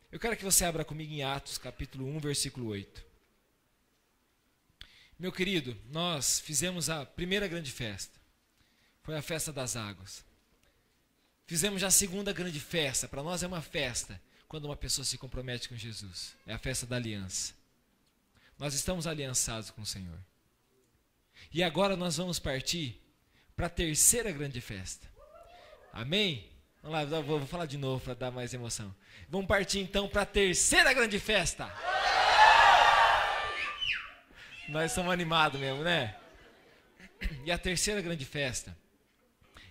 Eu quero que você abra comigo em Atos, capítulo 1, versículo 8. Meu querido, nós fizemos a primeira grande festa. Foi a festa das águas. Fizemos já a segunda grande festa. Para nós é uma festa quando uma pessoa se compromete com Jesus. É a festa da aliança. Nós estamos aliançados com o Senhor. E agora nós vamos partir para a terceira grande festa. Amém? Vamos lá, vou falar de novo para dar mais emoção. Vamos partir então para a terceira grande festa. Nós somos animados mesmo, né? E a terceira grande festa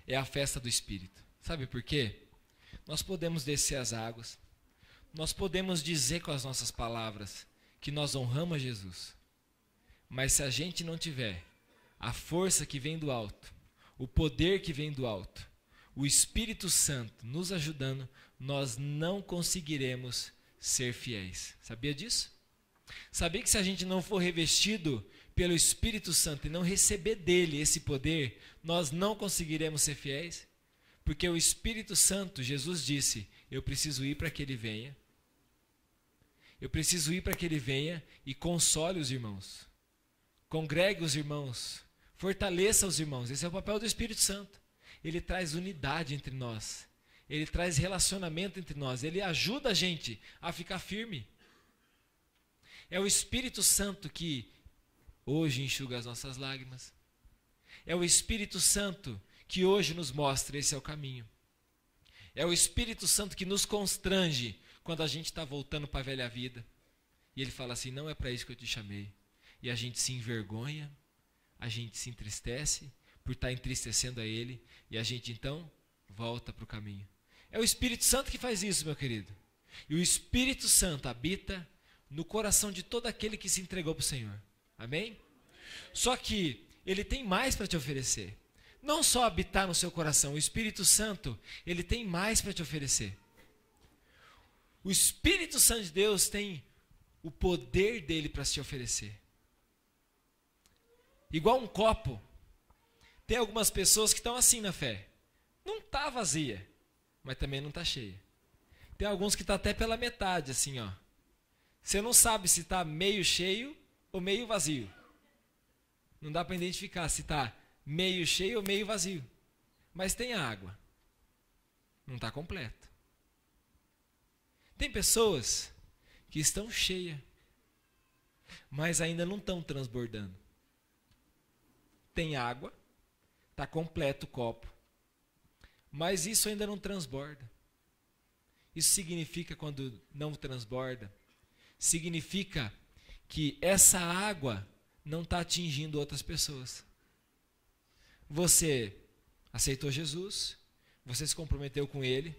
é a festa do Espírito. Sabe por quê? Nós podemos descer as águas, nós podemos dizer com as nossas palavras que nós honramos a Jesus. Mas se a gente não tiver a força que vem do alto, o poder que vem do alto, o Espírito Santo nos ajudando, nós não conseguiremos ser fiéis. Sabia disso? Sabia que se a gente não for revestido pelo Espírito Santo e não receber dele esse poder, nós não conseguiremos ser fiéis? Porque o Espírito Santo, Jesus disse, eu preciso ir para que ele venha. Eu preciso ir para que ele venha e console os irmãos. Congregue os irmãos. Fortaleça os irmãos. Esse é o papel do Espírito Santo. Ele traz unidade entre nós. Ele traz relacionamento entre nós. Ele ajuda a gente a ficar firme. É o Espírito Santo que hoje enxuga as nossas lágrimas. É o Espírito Santo que hoje nos mostra esse é o caminho. É o Espírito Santo que nos constrange quando a gente está voltando para a velha vida. E ele fala assim, não é para isso que eu te chamei. E a gente se envergonha, a gente se entristece por estar entristecendo a ele. E a gente então volta para o caminho. É o Espírito Santo que faz isso, meu querido. E o Espírito Santo habita no coração de todo aquele que se entregou para o Senhor. Amém? Só que ele tem mais para te oferecer. Não só habitar no seu coração, o Espírito Santo, ele tem mais para te oferecer. O Espírito Santo de Deus tem o poder dele para te oferecer. Igual um copo. Tem algumas pessoas que estão assim na fé. Não está vazia, mas também não está cheia. Tem alguns que estão até pela metade, assim, ó. Você não sabe se está meio cheio ou meio vazio. Não dá para identificar se está meio cheio ou meio vazio. Mas tem água. Não está completo. Tem pessoas que estão cheias, mas ainda não estão transbordando. Tem água, está completo o copo, mas isso ainda não transborda. Isso significa, quando não transborda, significa que essa água não está atingindo outras pessoas. Você aceitou Jesus, você se comprometeu com ele,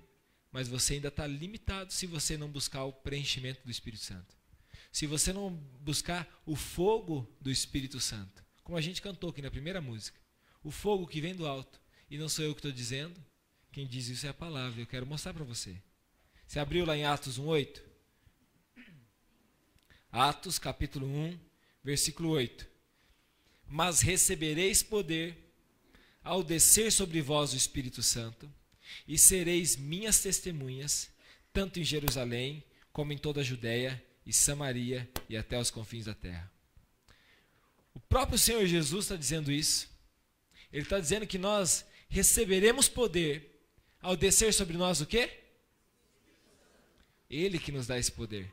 mas você ainda está limitado se você não buscar o preenchimento do Espírito Santo. Se você não buscar o fogo do Espírito Santo, como a gente cantou aqui na primeira música, o fogo que vem do alto, e não sou eu que estou dizendo, quem diz isso é a palavra, eu quero mostrar para você. Você abriu lá em Atos 1:8? Atos capítulo 1, versículo 8. Mas recebereis poder ao descer sobre vós o Espírito Santo, e sereis minhas testemunhas, tanto em Jerusalém, como em toda a Judéia e Samaria e até os confins da terra. O próprio Senhor Jesus está dizendo isso. Ele está dizendo que nós receberemos poder ao descer sobre nós o quê? Ele que nos dá esse poder.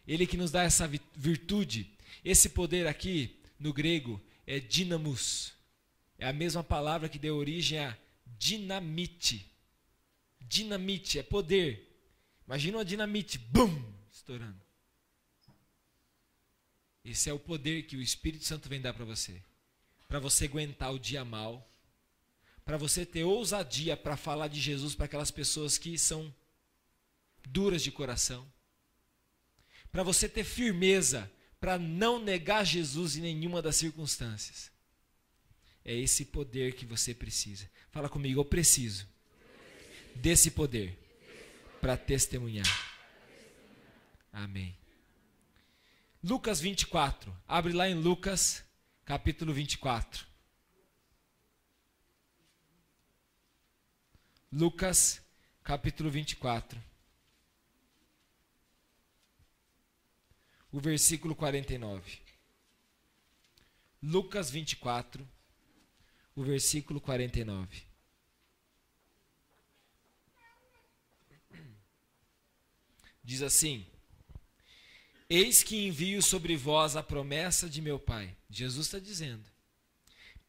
Ele que nos dá essa virtude. Esse poder aqui, no grego, é dinamos. É a mesma palavra que deu origem a dinamite. Dinamite é poder. Imagina uma dinamite, bum, estourando. Esse é o poder que o Espírito Santo vem dar para você. Para você aguentar o dia mal. Para você ter ousadia para falar de Jesus para aquelas pessoas que são duras de coração. Para você ter firmeza para não negar Jesus em nenhuma das circunstâncias. É esse poder que você precisa. Fala comigo, eu preciso desse poder para testemunhar. Amém. Lucas 24. Abre lá em Lucas, capítulo 24. Lucas, capítulo 24. o versículo 49. Lucas 24, o versículo 49. Diz assim: eis que envio sobre vós a promessa de meu Pai. Jesus está dizendo: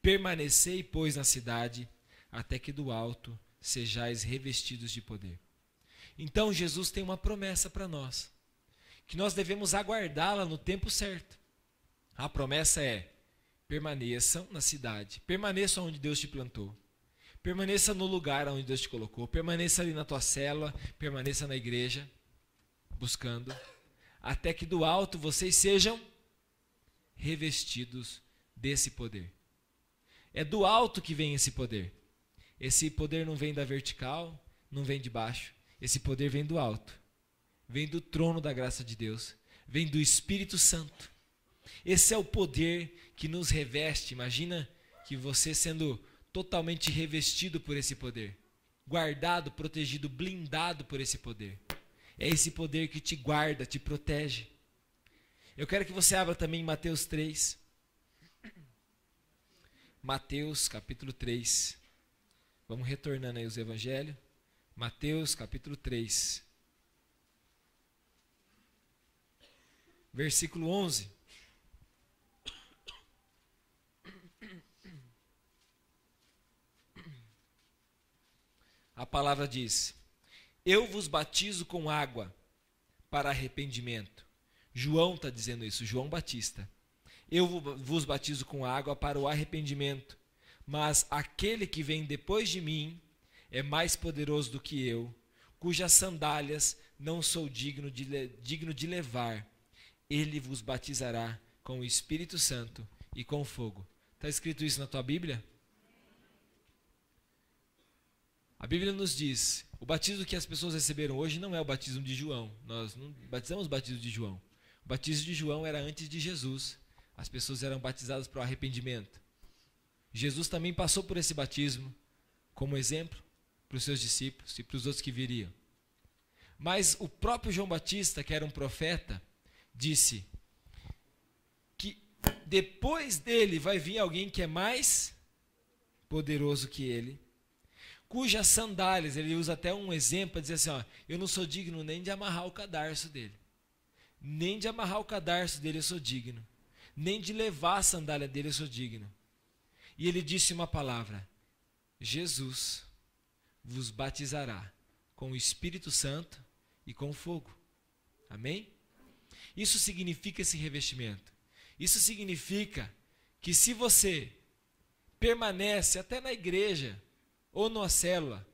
permanecei, pois, na cidade, até que do alto sejais revestidos de poder. Então Jesus tem uma promessa para nós, que nós devemos aguardá-la no tempo certo. A promessa é: permaneçam na cidade, permaneça onde Deus te plantou, permaneça no lugar onde Deus te colocou, permaneça ali na tua célula, permaneça na igreja, buscando, até que do alto vocês sejam revestidos desse poder. É do alto que vem esse poder. Esse poder não vem da vertical, não vem de baixo. Esse poder vem do alto. Vem do trono da graça de Deus. Vem do Espírito Santo. Esse é o poder que nos reveste. Imagina que você sendo totalmente revestido por esse poder. Guardado, protegido, blindado por esse poder. É esse poder que te guarda, te protege. Eu quero que você abra também Mateus 3. Mateus capítulo 3. Vamos retornando aí os evangelhos. Mateus capítulo 3. Versículo 11. A palavra diz: eu vos batizo com água para arrependimento. João está dizendo isso, João Batista. Eu vos batizo com água para o arrependimento, mas aquele que vem depois de mim é mais poderoso do que eu, cujas sandálias não sou digno de levar. Ele vos batizará com o Espírito Santo e com fogo. Está escrito isso na tua Bíblia? A Bíblia nos diz, o batismo que as pessoas receberam hoje não é o batismo de João. Nós não batizamos o batismo de João. O batismo de João era antes de Jesus. As pessoas eram batizadas para o arrependimento. Jesus também passou por esse batismo como exemplo para os seus discípulos e para os outros que viriam. Mas o próprio João Batista, que era um profeta, disse que depois dele vai vir alguém que é mais poderoso que ele, cujas sandálias, ele usa até um exemplo para dizer assim, ó, eu não sou digno nem de amarrar o cadarço dele. Nem de amarrar o cadarço dele eu sou digno. Nem de levar a sandália dele eu sou digno. E ele disse uma palavra: Jesus vos batizará com o Espírito Santo e com fogo. Amém? Isso significa esse revestimento. Isso significa que se você permanece até na igreja ou numa célula,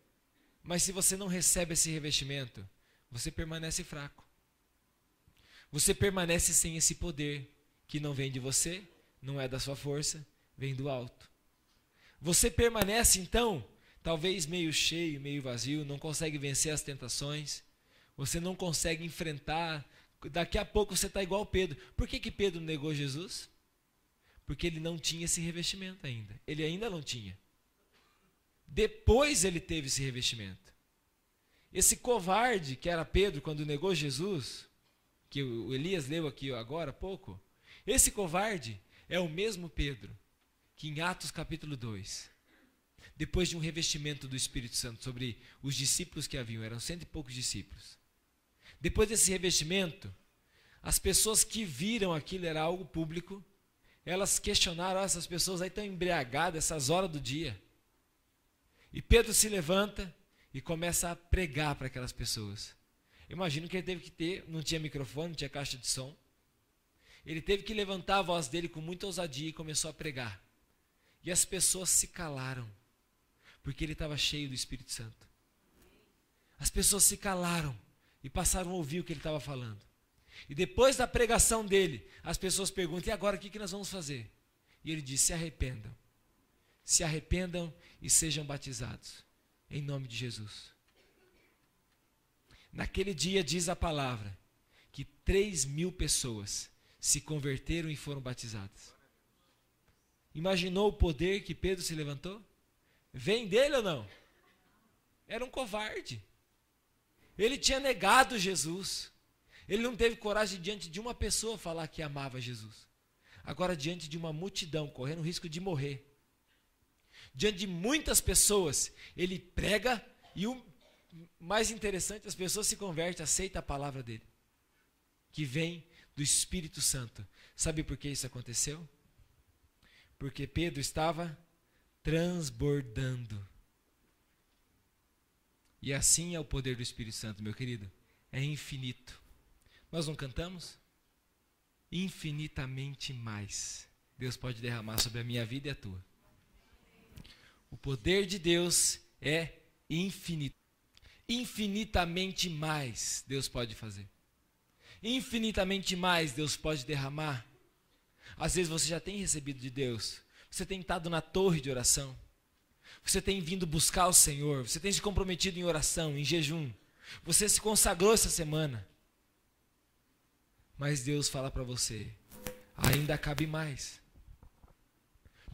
mas se você não recebe esse revestimento, você permanece fraco. Você permanece sem esse poder, que não vem de você, não é da sua força, vem do alto. Você permanece então, talvez meio cheio, meio vazio, não consegue vencer as tentações, você não consegue enfrentar, daqui a pouco você está igual Pedro. Por que Pedro negou Jesus? Porque ele não tinha esse revestimento ainda, ele ainda não tinha. Depois ele teve esse revestimento. Esse covarde que era Pedro quando negou Jesus, que o Elias leu aqui agora há pouco, esse covarde é o mesmo Pedro que em Atos capítulo 2, depois de um revestimento do Espírito Santo sobre os discípulos que haviam, eram 100 e poucos discípulos. Depois desse revestimento, as pessoas que viram aquilo era algo público, elas questionaram, essas pessoas aí estão embriagadas essas horas do dia. E Pedro se levanta e começa a pregar para aquelas pessoas. Imagino que ele teve que ter, não tinha microfone, não tinha caixa de som. Ele teve que levantar a voz dele com muita ousadia e começou a pregar. E as pessoas se calaram, porque ele estava cheio do Espírito Santo. As pessoas se calaram e passaram a ouvir o que ele estava falando. E depois da pregação dele, as pessoas perguntam: e agora o que nós vamos fazer? E ele diz: se arrependam. Se arrependam e sejam batizados, em nome de Jesus. Naquele dia, diz a palavra, que 3.000 pessoas se converteram e foram batizadas. Imaginou o poder que Pedro se levantou? Vem dele ou não? Era um covarde. Ele tinha negado Jesus. Ele não teve coragem diante de uma pessoa falar que amava Jesus. Agora, diante de uma multidão, correndo o risco de morrer, diante de muitas pessoas, ele prega e o mais interessante, as pessoas se convertem, aceitam a palavra dele, que vem do Espírito Santo. Sabe por que isso aconteceu? Porque Pedro estava transbordando. E assim é o poder do Espírito Santo, meu querido. É infinito. Nós não cantamos? Infinitamente mais Deus pode derramar sobre a minha vida e a tua. O poder de Deus é infinito. Infinitamente mais Deus pode fazer. Infinitamente mais Deus pode derramar. Às vezes você já tem recebido de Deus. Você tem estado na torre de oração. Você tem vindo buscar o Senhor. Você tem se comprometido em oração, em jejum. Você se consagrou essa semana. Mas Deus fala para você, ainda cabe mais.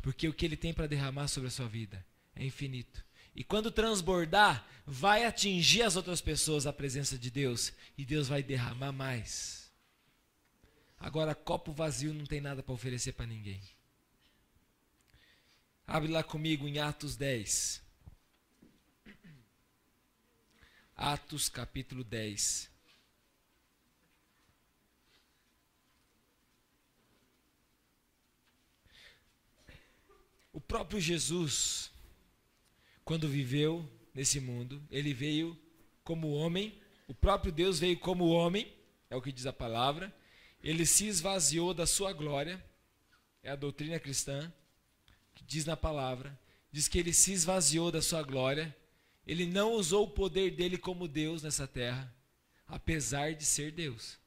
Porque o que Ele tem para derramar sobre a sua vida é infinito. E quando transbordar, vai atingir as outras pessoas a presença de Deus. E Deus vai derramar mais. Agora, copo vazio não tem nada para oferecer para ninguém. Abre lá comigo em Atos 10. Atos capítulo 10. O próprio Jesus, quando viveu nesse mundo, ele veio como homem, o próprio Deus veio como homem, é o que diz a palavra, ele se esvaziou da sua glória, é a doutrina cristã, que diz na palavra, diz que ele se esvaziou da sua glória, ele não usou o poder dele como Deus nessa terra, apesar de ser Deus.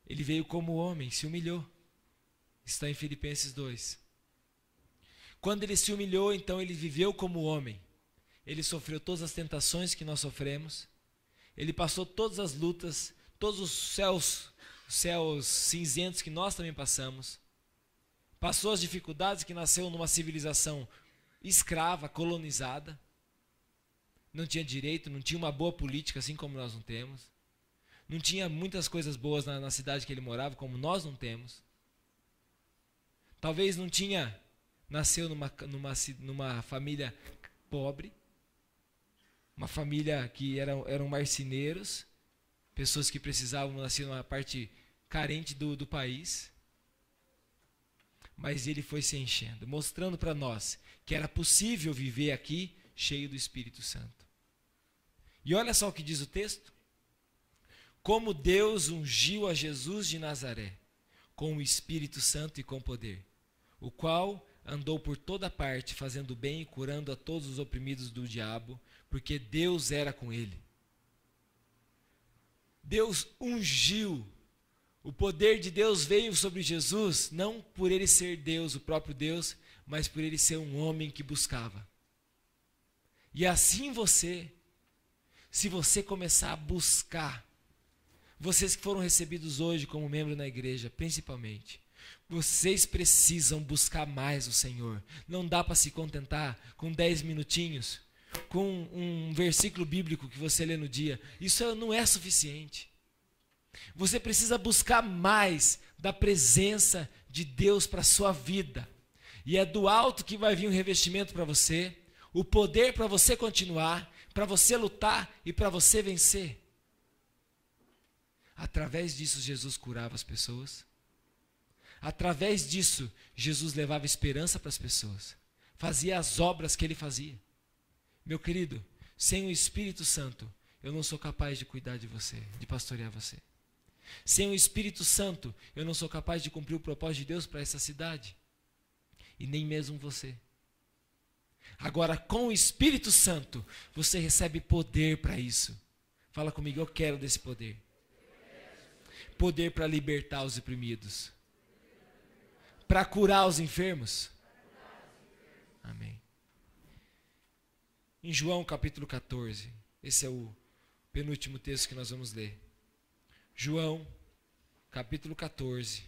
Ele veio como homem, se humilhou, está em Filipenses 2. Quando ele se humilhou, então ele viveu como homem. Ele sofreu todas as tentações que nós sofremos. Ele passou todas as lutas, todos os céus cinzentos que nós também passamos. Passou as dificuldades que nasceu numa civilização escrava, colonizada. Não tinha direito, não tinha uma boa política, assim como nós não temos. Não tinha muitas coisas boas na cidade que ele morava, como nós não temos. Talvez não tinha... Nasceu numa família pobre, uma família que eram marceneiros, pessoas que precisavam nascer numa parte carente do país. Mas ele foi se enchendo, mostrando para nós que era possível viver aqui cheio do Espírito Santo. E olha só o que diz o texto. Como Deus ungiu a Jesus de Nazaré, com o Espírito Santo e com poder, o qual andou por toda parte, fazendo bem e curando a todos os oprimidos do diabo, porque Deus era com ele. Deus ungiu. O poder de Deus veio sobre Jesus, não por ele ser Deus, o próprio Deus, mas por ele ser um homem que buscava. E assim se você começar a buscar, vocês que foram recebidos hoje como membro na igreja, principalmente, vocês precisam buscar mais o Senhor. Não dá para se contentar com 10 minutinhos, com um versículo bíblico que você lê no dia. Isso não é suficiente. Você precisa buscar mais da presença de Deus para a sua vida. E é do alto que vai vir um revestimento para você, o poder para você continuar, para você lutar e para você vencer. Através disso, Jesus curava as pessoas. Através disso, Jesus levava esperança para as pessoas. Fazia as obras que ele fazia. Meu querido, sem o Espírito Santo, eu não sou capaz de cuidar de você, de pastorear você. Sem o Espírito Santo, eu não sou capaz de cumprir o propósito de Deus para essa cidade. E nem mesmo você. Agora, com o Espírito Santo, você recebe poder para isso. Fala comigo, eu quero desse poder. Poder para libertar os oprimidos. Para curar os enfermos. Amém. Em João capítulo 14, esse é o penúltimo texto que nós vamos ler. João capítulo 14.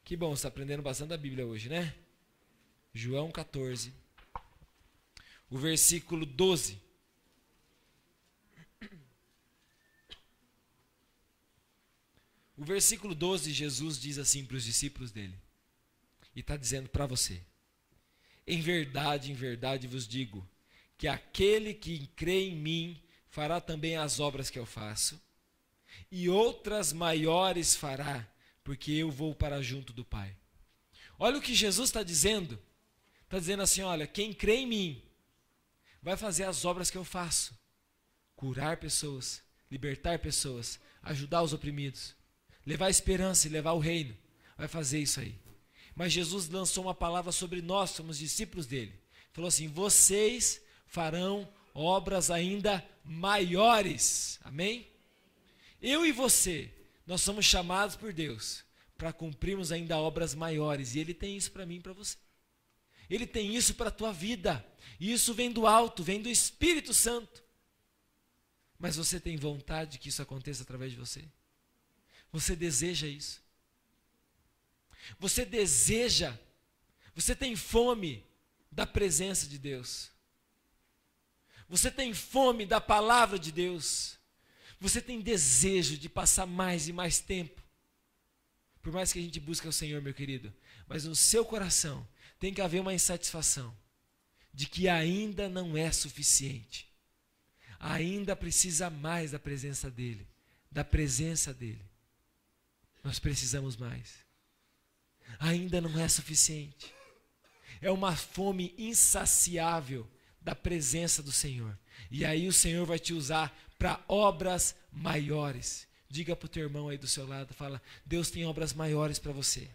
Que bom, você está aprendendo bastante a Bíblia hoje, né? João 14, o versículo 12. O versículo 12, Jesus diz assim para os discípulos dele. E está dizendo para você. Em verdade vos digo, que aquele que crê em mim fará também as obras que eu faço, e outras maiores fará, porque eu vou para junto do Pai. Olha o que Jesus está dizendo. Está dizendo assim, olha, quem crê em mim vai fazer as obras que eu faço. Curar pessoas, libertar pessoas, ajudar os oprimidos, levar esperança e levar o reino. Vai fazer isso aí. Mas Jesus lançou uma palavra sobre nós, somos discípulos dele. Falou assim, vocês farão obras ainda maiores. Amém? Eu e você, nós somos chamados por Deus para cumprirmos ainda obras maiores. E Ele tem isso para mim e para você. Ele tem isso para a tua vida. E isso vem do alto, vem do Espírito Santo. Mas você tem vontade que isso aconteça através de você? Você deseja isso? Você deseja, você tem fome da presença de Deus. Você tem fome da palavra de Deus. Você tem desejo de passar mais e mais tempo. Por mais que a gente busque o Senhor, meu querido, mas no seu coração tem que haver uma insatisfação de que ainda não é suficiente. Ainda precisa mais da presença dEle, da presença dEle. Nós precisamos mais. Ainda não é suficiente. É uma fome insaciável da presença do Senhor. E aí o Senhor vai te usar para obras maiores. Diga para o teu irmão aí do seu lado, fala, Deus tem obras maiores para você.